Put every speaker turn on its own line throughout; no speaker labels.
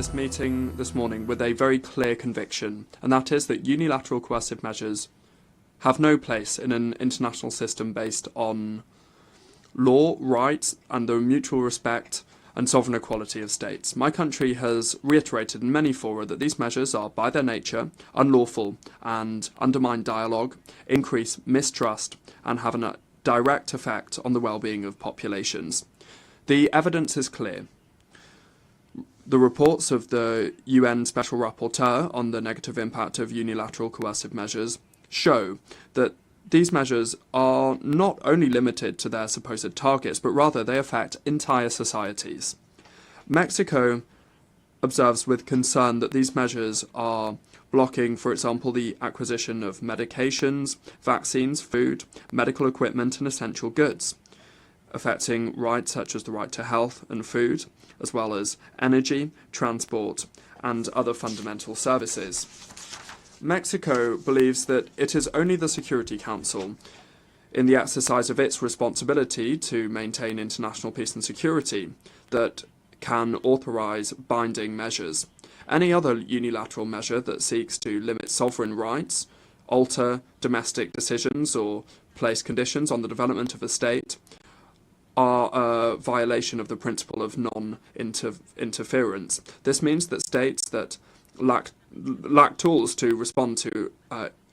this meeting this morning with a very clear conviction, and that is that unilateral coercive measures have no place in an international system based on law, rights, and the mutual respect and sovereign equality of states. My country has reiterated in many fora that these measures are, by their nature, unlawful and undermine dialogue, increase mistrust, and have a direct effect on the well-being of populations. The evidence is clear. The reports of the UN Special Rapporteur on the negative impact of unilateral coercive measures show that these measures are not only limited to their supposed targets, but rather they affect entire societies. Mexico observes with concern that these measures are blocking, for example, the acquisition of medications, vaccines, food, medical equipment and essential goods, affecting rights such as the right to health and food, as well as energy, transport and other fundamental services. Mexico believes that it is only the Security Council, in the exercise of its responsibility to maintain international peace and security, that can authorise binding measures. Any other unilateral measure that seeks to limit sovereign rights, alter domestic decisions or place conditions on the development of a state are a violation of the principle of non-interference. This means that states that lack tools to respond to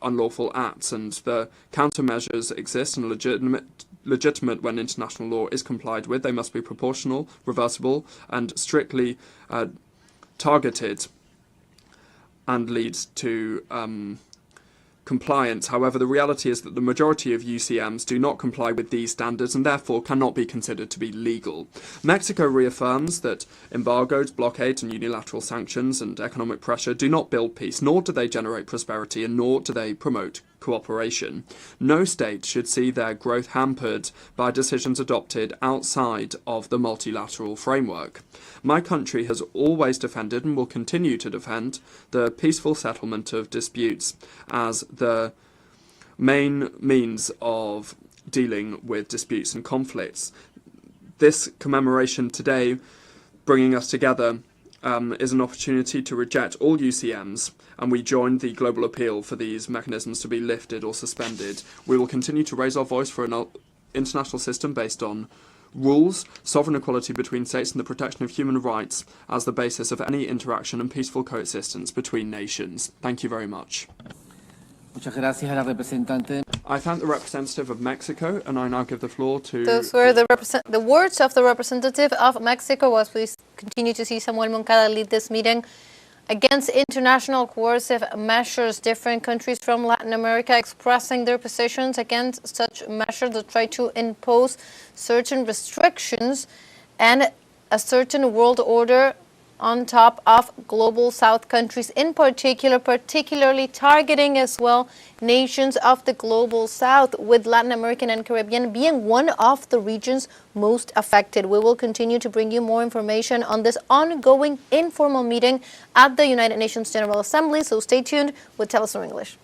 unlawful acts, and the countermeasures exist and legitimate when international law is complied with. They must be proportional, reversible, and strictly targeted, and lead to compliance. However, the reality is that the majority of UCMs do not comply with these standards and therefore cannot be considered to be legal. Mexico reaffirms that embargoes, blockades and unilateral sanctions and economic pressure do not build peace, nor do they generate prosperity, and nor do they promote cooperation. No state should see their growth hampered by decisions adopted outside of the multilateral framework. My country has always defended and will continue to defend the peaceful settlement of disputes as the main means of dealing with disputes and conflicts. This commemoration today, bringing us together, is an opportunity to reject all UCMs, and we join the global appeal for these mechanisms to be lifted or suspended. We will continue to raise our voice for an international system based on rules, sovereign equality between states and the protection of human rights as the basis of any interaction and peaceful coexistence between nations. Thank you very much.
Muchas gracias a la representante.
I thank the representative of Mexico, and I now give the floor to...
Those were the words of the representative of Mexico, as we continue to see Samuel Moncada lead this meeting against international coercive measures. Different countries from Latin America expressing their positions against such measures that try to impose certain restrictions and a certain world order on top of global South countries, in particular, particularly targeting as well nations of the global South, with Latin American and Caribbean being one of the regions most affected. We will continue to bring you more information on this ongoing informal meeting at the United Nations General Assembly, so stay tuned with teleSUR English.